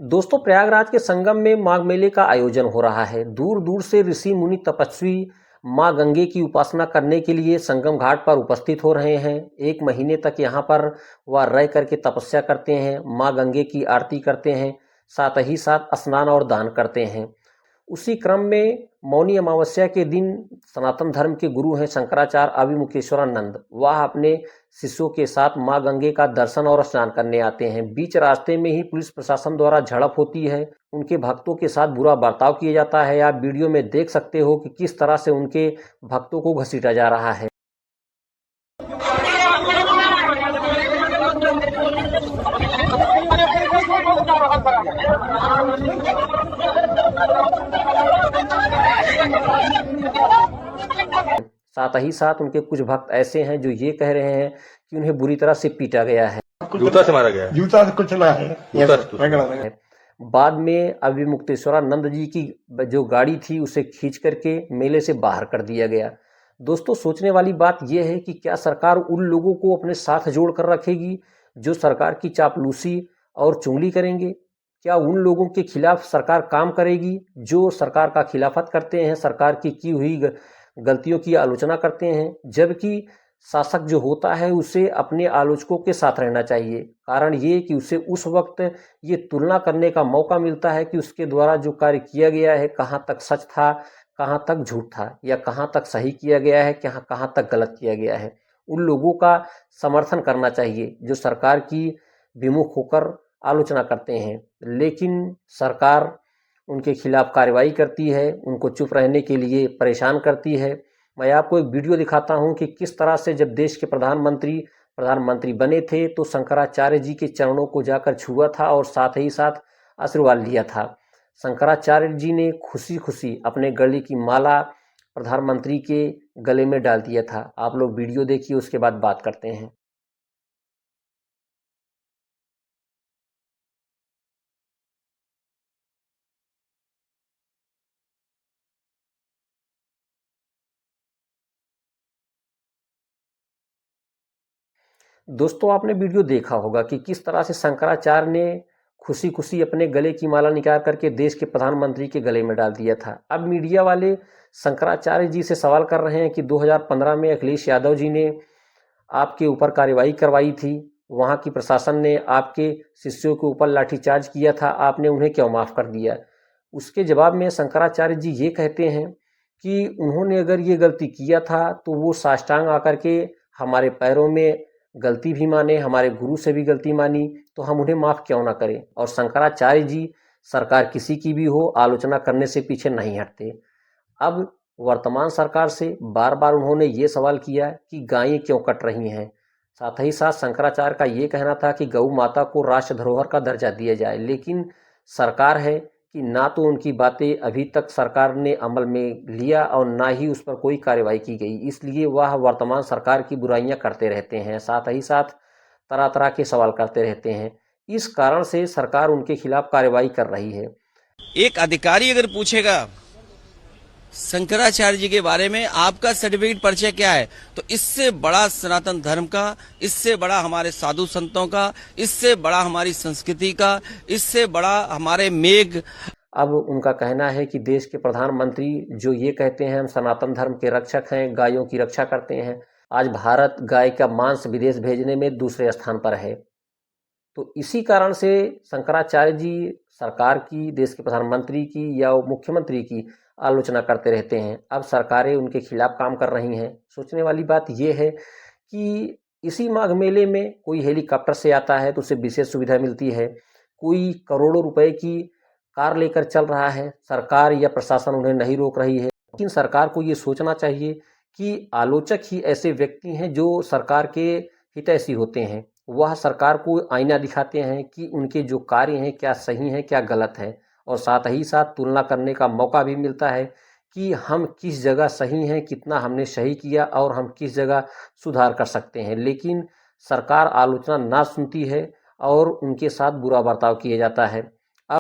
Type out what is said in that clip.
दोस्तों, प्रयागराज के संगम में माघ मेले का आयोजन हो रहा है। दूर दूर से ऋषि मुनि तपस्वी मां गंगे की उपासना करने के लिए संगम घाट पर उपस्थित हो रहे हैं। 1 महीने तक यहां पर वह रह करके तपस्या करते हैं, मां गंगे की आरती करते हैं, साथ ही साथ स्नान और दान करते हैं। उसी क्रम में मौनी अमावस्या के दिन सनातन धर्म के गुरु हैं शंकराचार्य अभिमुखेश्वरानंद, वह अपने शिष्यों के साथ मां गंगे का दर्शन और स्नान करने आते हैं। बीच रास्ते में ही पुलिस प्रशासन द्वारा झड़प होती है, उनके भक्तों के साथ बुरा बर्ताव किया जाता है। आप वीडियो में देख सकते हो कि किस तरह से उनके भक्तों को घसीटा जा रहा है। साथ ही साथ उनके कुछ भक्त ऐसे हैं जो ये कह रहे हैं कि उन्हें बुरी तरह से पीटा गया है, जूता से मारा गया है, जूता से कुचला है। बाद में अभिमुक्तेश्वरानंद जी की जो गाड़ी थी उसे खींच करके मेले से बाहर कर दिया गया। दोस्तों, सोचने वाली बात यह है कि क्या सरकार उन लोगों को अपने साथ जोड़ कर रखेगी जो सरकार की चापलूसी और चुगली करेंगे? क्या उन लोगों के खिलाफ सरकार काम करेगी जो सरकार का खिलाफत करते हैं, सरकार की हुई गलतियों की आलोचना करते हैं? जबकि शासक जो होता है उसे अपने आलोचकों के साथ रहना चाहिए। कारण ये कि उसे उस वक्त ये तुलना करने का मौका मिलता है कि उसके द्वारा जो कार्य किया गया है कहाँ तक सच था, कहाँ तक झूठ था, या कहाँ तक सही किया गया है, कहाँ तक गलत किया गया है। उन लोगों का समर्थन करना चाहिए जो सरकार की विमुख होकर आलोचना करते हैं, लेकिन सरकार उनके खिलाफ कार्रवाई करती है, उनको चुप रहने के लिए परेशान करती है। मैं आपको एक वीडियो दिखाता हूं कि किस तरह से जब देश के प्रधानमंत्री बने थे तो शंकराचार्य जी के चरणों को जाकर छुआ था और साथ ही साथ आशीर्वाद लिया था। शंकराचार्य जी ने खुशी खुशी अपने गले की माला प्रधानमंत्री के गले में डाल दिया था। आप लोग वीडियो देखिए, उसके बाद बात करते हैं। दोस्तों, आपने वीडियो देखा होगा कि किस तरह से शंकराचार्य ने खुशी खुशी अपने गले की माला निकाल करके देश के प्रधानमंत्री के गले में डाल दिया था। अब मीडिया वाले शंकराचार्य जी से सवाल कर रहे हैं कि 2015 में अखिलेश यादव जी ने आपके ऊपर कार्रवाई करवाई थी, वहाँ की प्रशासन ने आपके शिष्यों के ऊपर लाठीचार्ज किया था, आपने उन्हें क्यों माफ़ कर दिया? उसके जवाब में शंकराचार्य जी ये कहते हैं कि उन्होंने अगर ये गलती किया था तो वो साष्टांग आकर के हमारे पैरों में गलती भी माने, हमारे गुरु से भी गलती मानी, तो हम उन्हें माफ़ क्यों ना करें? और शंकराचार्य जी सरकार किसी की भी हो, आलोचना करने से पीछे नहीं हटते। अब वर्तमान सरकार से बार बार उन्होंने ये सवाल किया कि गायें क्यों कट रही हैं। साथ ही साथ शंकराचार्य का ये कहना था कि गौ माता को राष्ट्र धरोहर का दर्जा दिया जाए, लेकिन सरकार है कि ना तो उनकी बातें अभी तक सरकार ने अमल में लिया और ना ही उस पर कोई कार्रवाई की गई। इसलिए वह वर्तमान सरकार की बुराइयां करते रहते हैं, साथ ही साथ तरह तरह के सवाल करते रहते हैं। इस कारण से सरकार उनके खिलाफ कार्रवाई कर रही है। एक अधिकारी अगर पूछेगा शंकराचार्य जी के बारे में आपका सर्टिफिकेट परिचय क्या है, तो इससे बड़ा सनातन धर्म का, इससे बड़ा हमारे साधु संतों का, इससे बड़ा हमारी संस्कृति का, इससे बड़ा हमारे मेघ। अब उनका कहना है कि देश के प्रधानमंत्री जो ये कहते हैं हम सनातन धर्म के रक्षक हैं, गायों की रक्षा करते हैं, आज भारत गाय का मांस विदेश भेजने में दूसरे स्थान पर है। तो इसी कारण से शंकराचार्य जी सरकार की, देश के प्रधानमंत्री की या मुख्यमंत्री की आलोचना करते रहते हैं। अब सरकारें उनके खिलाफ काम कर रही हैं। सोचने वाली बात यह है कि इसी माघ मेले में कोई हेलीकॉप्टर से आता है तो उसे विशेष सुविधा मिलती है, कोई करोड़ों रुपए की कार लेकर चल रहा है, सरकार या प्रशासन उन्हें नहीं रोक रही है। लेकिन सरकार को ये सोचना चाहिए कि आलोचक ही ऐसे व्यक्ति हैं जो सरकार के हितैषी होते हैं। वह सरकार को आईना दिखाते हैं कि उनके जो कार्य हैं क्या सही हैं, क्या गलत है, और साथ ही साथ तुलना करने का मौका भी मिलता है कि हम किस जगह सही हैं, कितना हमने सही किया और हम किस जगह सुधार कर सकते हैं। लेकिन सरकार आलोचना ना सुनती है और उनके साथ बुरा बर्ताव किया जाता है।